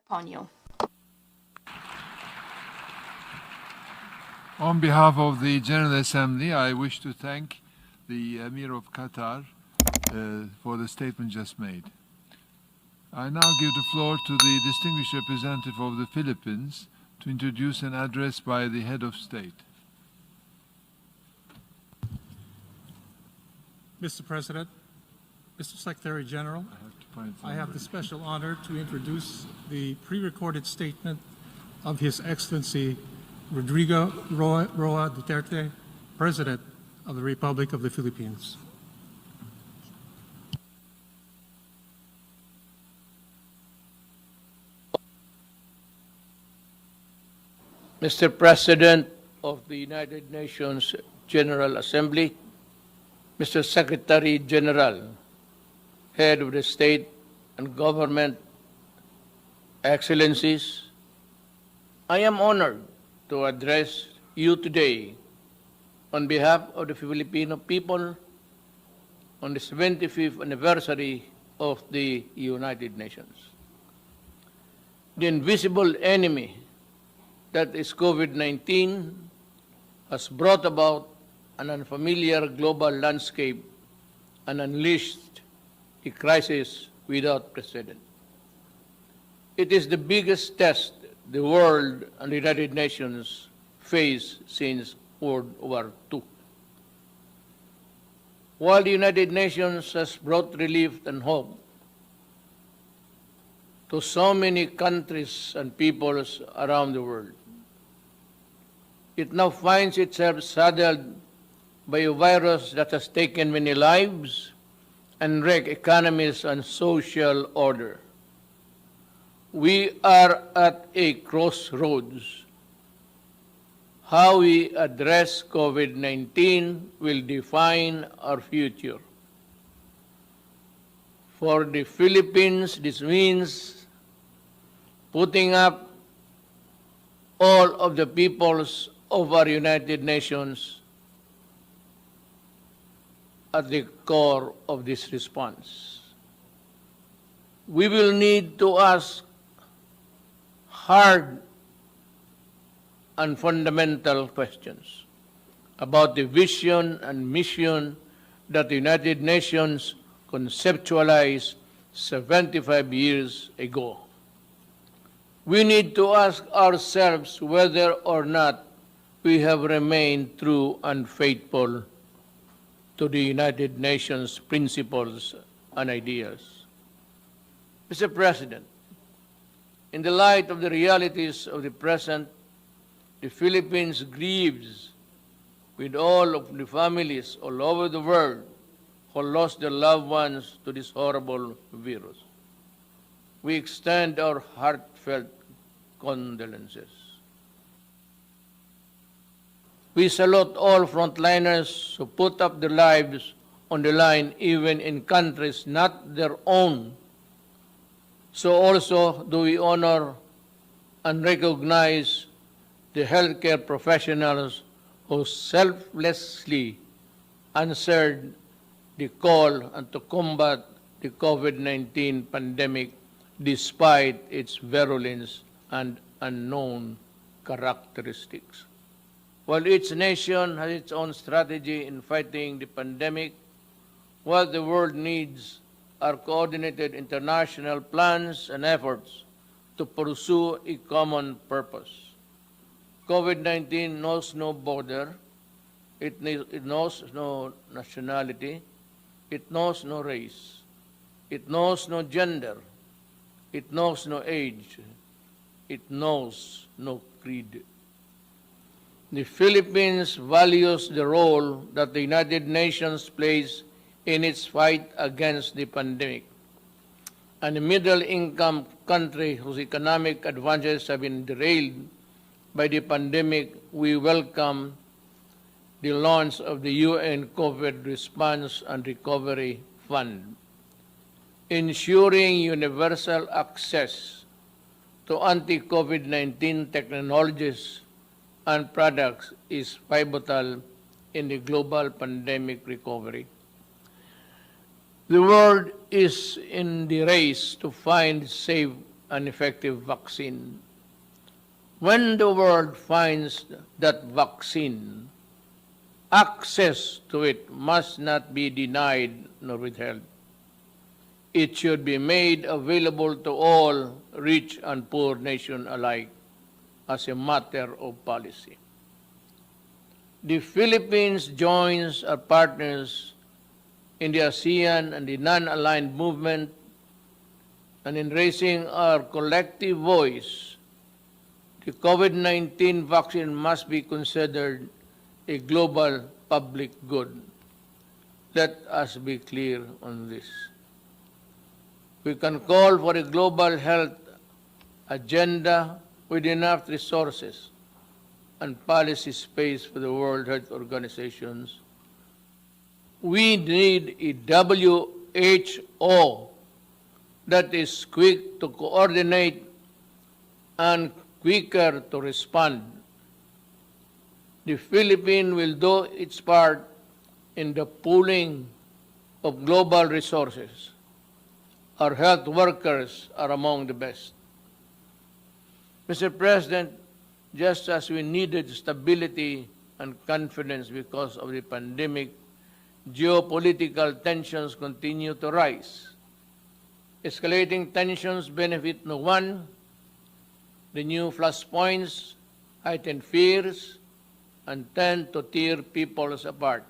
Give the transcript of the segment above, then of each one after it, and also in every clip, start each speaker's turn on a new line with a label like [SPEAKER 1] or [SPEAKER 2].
[SPEAKER 1] upon you.
[SPEAKER 2] On behalf of the General Assembly, I wish to thank the Emir of Qatar for the statement just made. I now give the floor to the distinguished representative of the Philippines to introduce an address by the head of state.
[SPEAKER 3] Mr. President, Mr. Secretary General, I have the special honor to introduce the pre-recorded statement of His Excellency Rodrigo Roa Duterte, President of the Republic of the Philippines.
[SPEAKER 4] Mr. President of the United Nations General Assembly, Mr. Secretary General, Head of the State and Government, Excellencies, I am honored to address you today on behalf of the Filipino people on the 75th anniversary of the United Nations. The invisible enemy that is COVID-19 has brought about an unfamiliar global landscape and unleashed a crisis without precedent. It is the biggest test the world and the United Nations face since World War II. While the United Nations has brought relief and hope to so many countries and peoples around the world, it now finds itself saddled by a virus that has taken many lives and wrecked economies and social order. We are at a crossroads. How we address COVID-19 will define our future. For the Philippines, this means putting up all of the peoples of our United Nations at the core of this response. We will need to ask hard and fundamental questions about the vision and mission that the United Nations conceptualized 75 years ago. We need to ask ourselves whether or not we have remained true and faithful to the United Nations principles and ideas. Mr. President, in the light of the realities of the present, the Philippines grieves with all of the families all over the world who lost their loved ones to this horrible virus. We extend our heartfelt condolences. We salute all frontliners who put up their lives on the line even in countries not their own. So also do we honor and recognize the healthcare professionals who selflessly answered the call and to combat the COVID-19 pandemic despite its virulence and unknown characteristics. While each nation has its own strategy in fighting the pandemic, what the world needs are coordinated international plans and efforts to pursue a common purpose. COVID-19 knows no border, it knows no nationality, it knows no race, it knows no gender, it knows no age, it knows no creed. The Philippines values the role that the United Nations plays in its fight against the pandemic. And a middle-income country whose economic advantages have been derailed by the pandemic, we welcome the launch of the UN COVID Response and Recovery Fund. Ensuring universal access to anti-COVID-19 technologies and products is pivotal in the global pandemic recovery. The world is in the race to find safe an effective vaccine. When the world finds that vaccine, access to it must not be denied nor withheld. It should be made available to all rich and poor nations alike as a matter of policy. The Philippines joins our partners in the ASEAN and the non-aligned movement, and in raising our collective voice, the COVID-19 vaccine must be considered a global public good. Let us be clear on this. We can call for a global health agenda with enough resources and policy space for the World Health Organizations. We need a WHO that is quick to coordinate and quicker to respond. The Philippines will do its part in the pooling of global resources. Our health workers are among the best. Mr. President, just as we needed stability and confidence because of the pandemic, geopolitical tensions continue to rise. Escalating tensions benefit no one. The new flashpoints heighten fears and tend to tear peoples apart.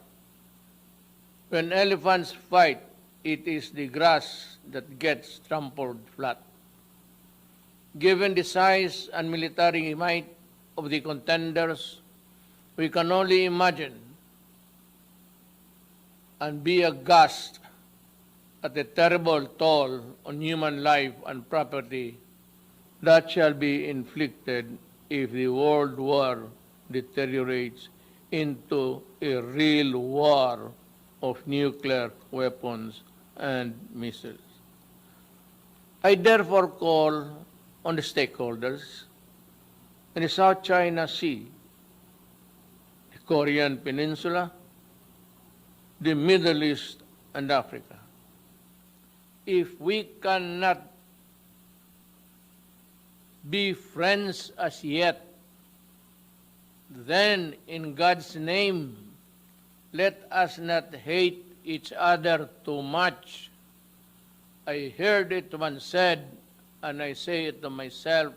[SPEAKER 4] When elephants fight, it is the grass that gets trampled flat. Given the size and military might of the contenders, we can only imagine and be aghast at the terrible toll on human life and property that shall be inflicted if the world war deteriorates into a real war of nuclear weapons and missiles. I therefore call on the stakeholders in the South China Sea, the Korean Peninsula, the Middle East, and Africa. If we cannot be friends as yet, then in God's name, let us not hate each other too much. I heard it once said, and I say it to myself,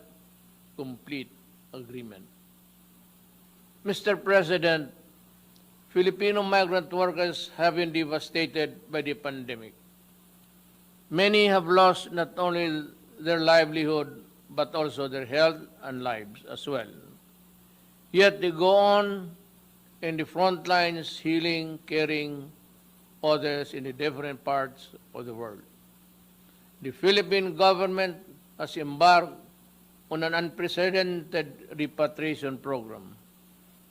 [SPEAKER 4] complete agreement. Mr. President, Filipino migrant workers have been devastated by the pandemic. Many have lost not only their livelihood, but also their health and lives as well. Yet they go on in the front lines, healing, caring others in the different parts of the world. The Philippine government has embarked on an unprecedented repatriation program.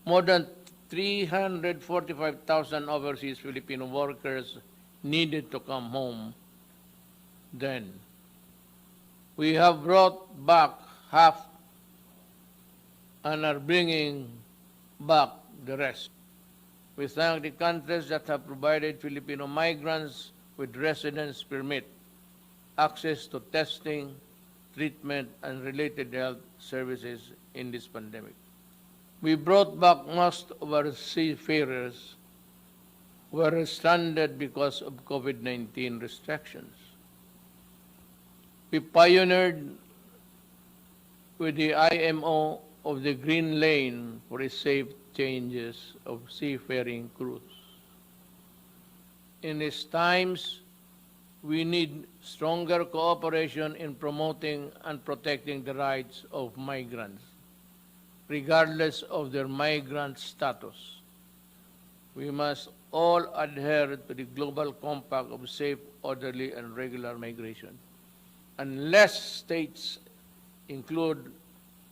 [SPEAKER 4] More than 345,000 overseas Filipino workers needed to come home then. We have brought back half and are bringing back the rest. We thank the countries that have provided Filipino migrants with residence permit, access to testing, treatment, and related health services in this pandemic. We brought back most of our seafarers who were stranded because of COVID-19 restrictions. We pioneered with the IMO of the Green Lane for a safe changes of seafaring crews. In these times, we need stronger cooperation in promoting and protecting the rights of migrants, regardless of their migrant status. We must all adhere to the Global Compact of safe, orderly, and regular migration. Unless states include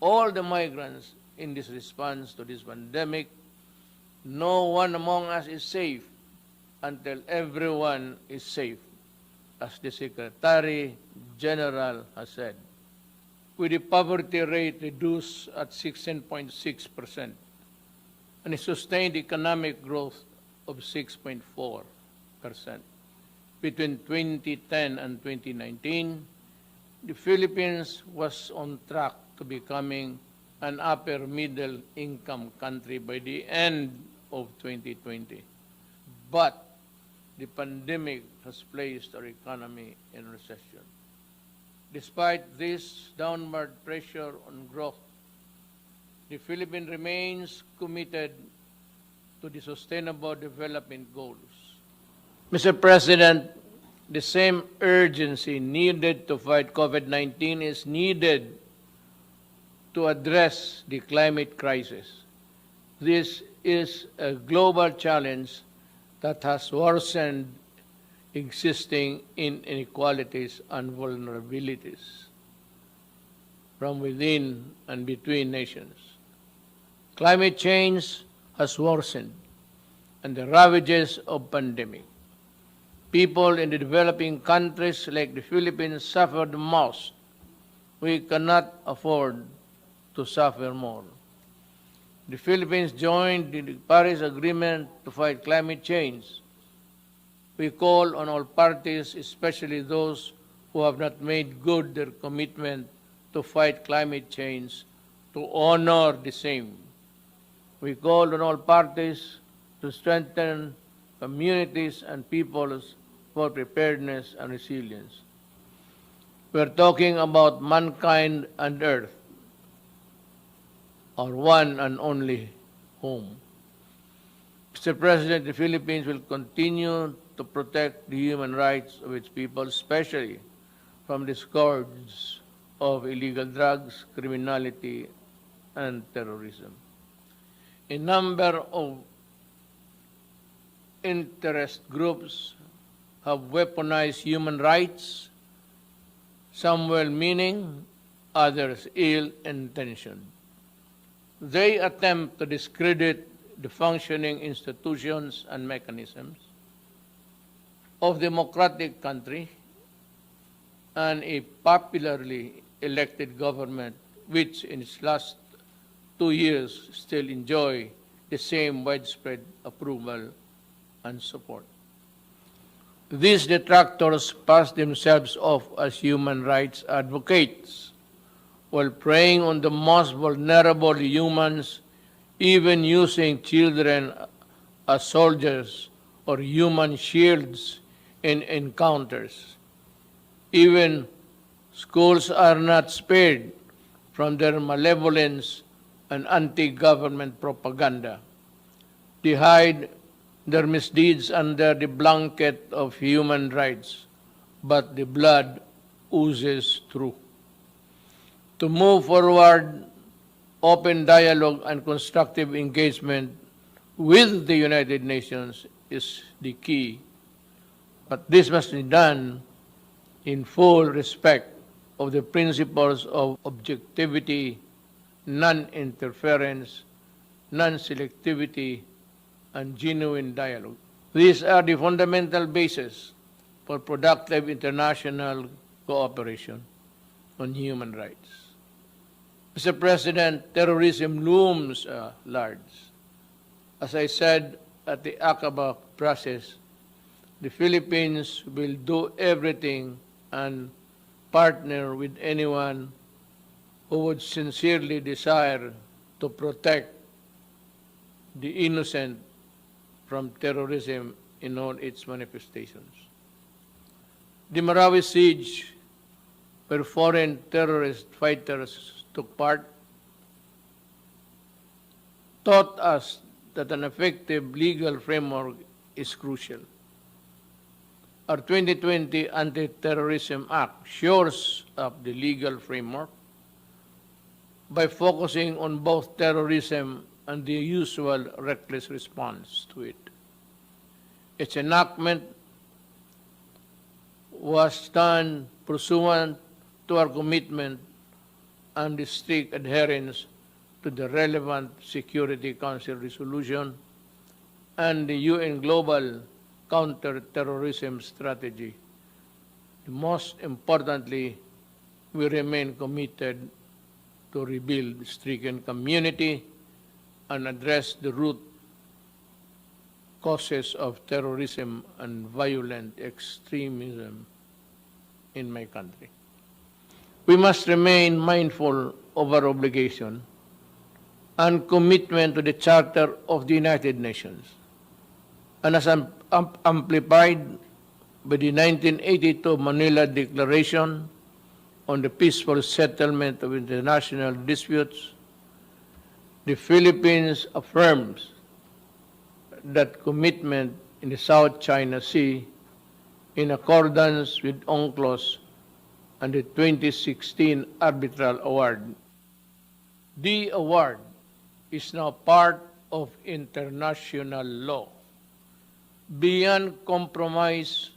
[SPEAKER 4] all the migrants in this response to this pandemic, no one among us is safe until everyone is safe, as the Secretary General has said. With the poverty rate reduced at 16.6% and a sustained economic growth of 6.4%. Between 2010 and 2019, the Philippines was on track to becoming an upper middle income country by the end of 2020. But the pandemic has placed our economy in recession. Despite this downward pressure on growth, the Philippines remains committed to the Sustainable Development Goals. Mr. President, the same urgency needed to fight COVID-19 is needed to address the climate crisis. This is a global challenge that has worsened existing inequalities and vulnerabilities from within and between nations. Climate change has worsened, and the ravages of pandemic. People in the developing countries like the Philippines suffer the most. We cannot afford to suffer more. The Philippines joined the Paris Agreement to fight climate change. We call on all parties, especially those who have not made good their commitment to fight climate change, to honor the same. We call on all parties to strengthen communities and peoples for preparedness and resilience. We're talking about mankind and Earth, our one and only home. Mr. President, the Philippines will continue to protect the human rights of its people, especially from the scourge of illegal drugs, criminality, and terrorism. A number of interest groups have weaponized human rights, some well-meaning, others ill-intentioned. They attempt to discredit the functioning institutions and mechanisms of democratic country and a popularly elected government which in its last 2 years still enjoy the same widespread approval and support. These detractors pass themselves off as human rights advocates while preying on the most vulnerable humans, even using children as soldiers or human shields in encounters. Even schools are not spared from their malevolence and anti-government propaganda. They hide their misdeeds under the blanket of human rights, but the blood oozes through. To move forward, open dialogue and constructive engagement with the United Nations is the key, but this must be done in full respect of the principles of objectivity, non-interference, non-selectivity, and genuine dialogue. These are the fundamental basis for productive international cooperation on human rights. Mr. President, terrorism looms large. As I said at the Aqaba process, the Philippines will do everything and partner with anyone who would sincerely desire to protect the innocent from terrorism in all its manifestations. The Marawi siege, where foreign terrorist fighters took part, taught us that an effective legal framework is crucial. Our 2020 Anti-Terrorism Act shores up the legal framework by focusing on both terrorism and the usual reckless response to it. Its enactment was done pursuant to our commitment and the strict adherence to the relevant Security Council resolution and the UN Global Counter-Terrorism Strategy. Most importantly, we remain committed to rebuild the stricken community and address the root causes of terrorism and violent extremism in my country. We must remain mindful of our obligation and commitment to the Charter of the United Nations, and as amplified by the 1982 Manila Declaration on the peaceful settlement of international disputes, the Philippines affirms that commitment in the South China Sea in accordance with UNCLOS and the 2016 Arbitral Award. The award is now part of international law, beyond compromise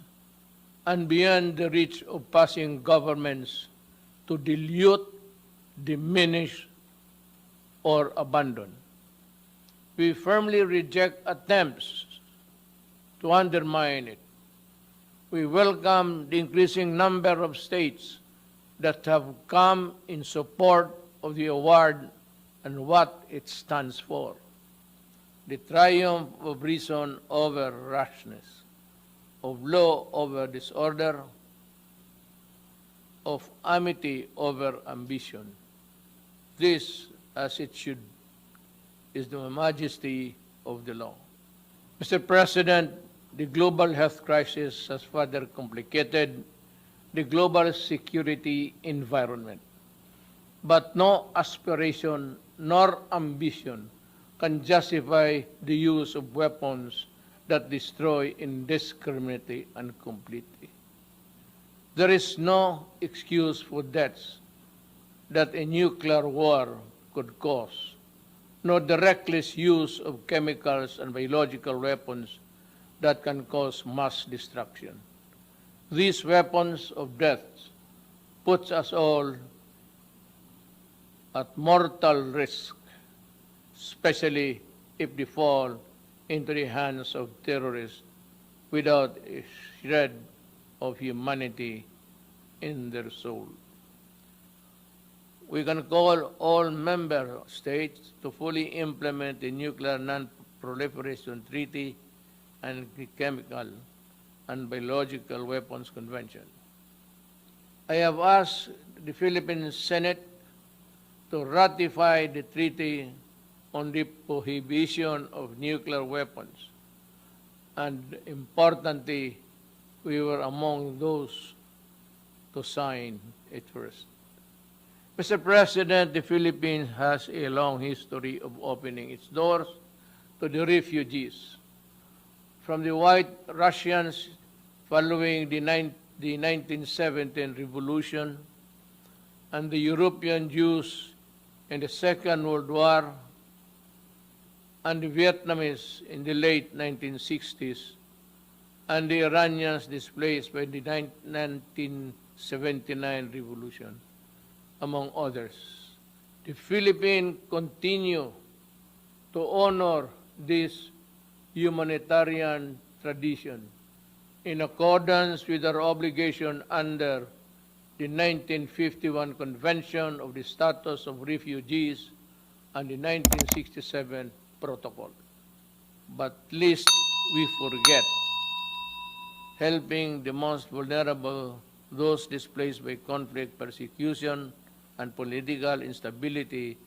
[SPEAKER 4] and beyond the reach of passing governments to dilute, diminish, or abandon. We firmly reject attempts to undermine it. We welcome the increasing number of states that have come in support of the award and what it stands for: the triumph of reason over rashness, of law over disorder, of amity over ambition. This, as it should, is the majesty of the law. Mr. President, the global health crisis has further complicated the global security environment. But no aspiration nor ambition can justify the use of weapons that destroy indiscriminately and completely. There is no excuse for deaths that a nuclear war could cause, nor the reckless use of chemicals and biological weapons that can cause mass destruction. These weapons of death put us all at mortal risk, especially if they fall into the hands of terrorists without a shred of humanity in their soul. We can call all member states to fully implement the Nuclear Non-Proliferation Treaty and the Chemical and Biological Weapons Convention. I have asked the Philippine Senate to ratify the treaty on the prohibition of nuclear weapons, and importantly, we were among those to sign it first. Mr. President, the Philippines has a long history of opening its doors to the refugees, from the White Russians following the 1917 revolution, and the European Jews in the Second World War, and the Vietnamese in the late 1960s, and the Iranians displaced by the 1979 revolution, among others. The Philippines continue to honor this humanitarian tradition in accordance with our obligation under the 1951 Convention of the Status of Refugees and the 1967 Protocol. But lest we forget, helping the most vulnerable, those displaced by conflict, persecution, and political instability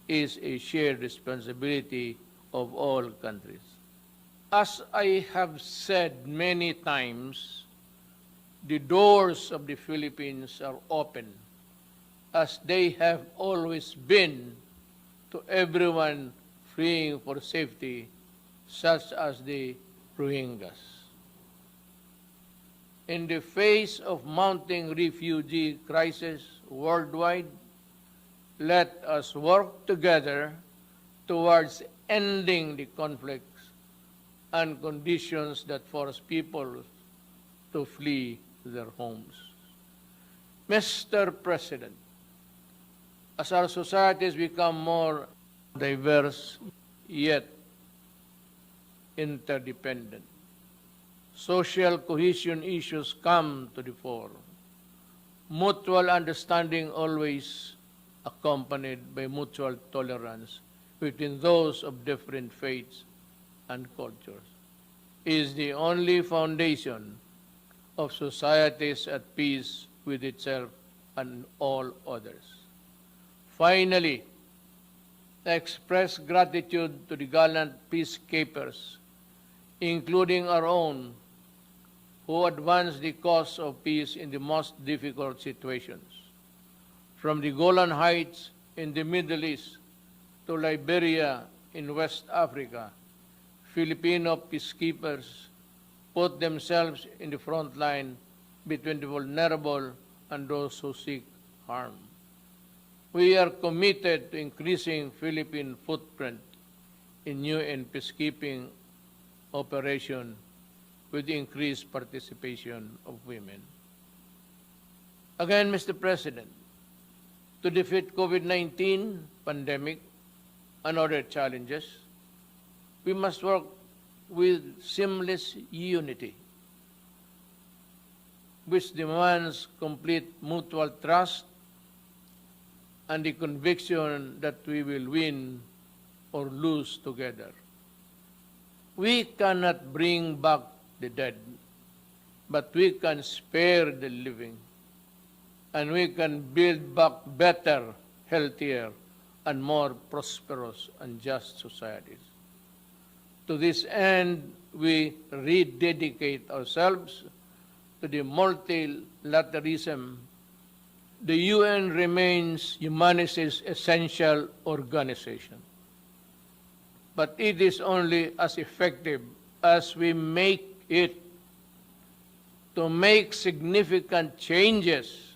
[SPEAKER 4] is a shared responsibility of all countries. As I have said many times, the doors of the Philippines are open, as they have always been, to everyone fleeing for safety, such as the Rohingyas. In the face of mounting refugee crisis worldwide, let us work together towards ending the conflicts and conditions that force people to flee their homes. Mr. President, as our societies become more diverse yet interdependent, social cohesion issues come to the fore. Mutual understanding always accompanied by mutual tolerance between those of different faiths and cultures is the only foundation of societies at peace with itself and all others. Finally, I express gratitude to the gallant peacekeepers, including our own, who advanced the cause of peace in the most difficult situations. From the Golan Heights in the Middle East to Liberia in West Africa, Filipino peacekeepers put themselves in the front line between the vulnerable and those who seek harm. We are committed to increasing Philippine footprint in UN peacekeeping operation with increased participation of women. Again, Mr. President, to defeat COVID-19 pandemic and other challenges, we must work with seamless unity, which demands complete mutual trust and the conviction that we will win or lose together. We cannot bring back the dead, but we can spare the living, and we can build back better, healthier, and more prosperous and just societies. To this end, we rededicate ourselves to the multilateralism. The UN remains humanity's essential organization, but it is only as effective as we make it. To make significant changes,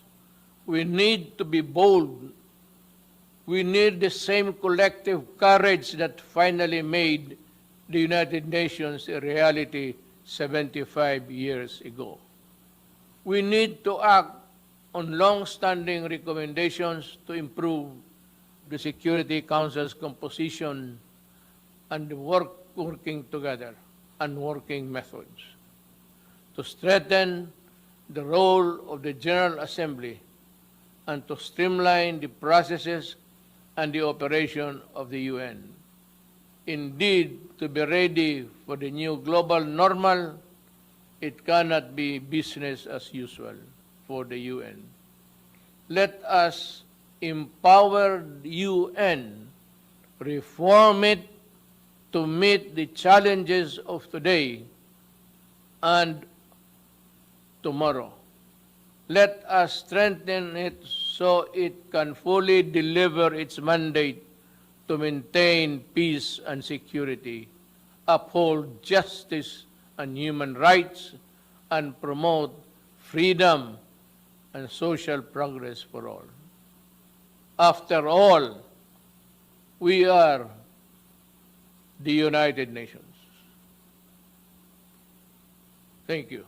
[SPEAKER 4] we need to be bold. We need the same collective courage that finally made the United Nations a reality 75 years ago. We need to act on long-standing recommendations to improve the Security Council's composition and the working together and working methods, to strengthen the role of the General Assembly and to streamline the processes and the operation of the UN. Indeed, to be ready for the new global normal, it cannot be business as usual for the UN. Let us empower the UN, reform it to meet the challenges of today and tomorrow. Let us strengthen it so it can fully deliver its mandate to maintain peace and security, uphold justice and human rights, and promote freedom and social progress for all. After all, we are the United Nations. Thank you.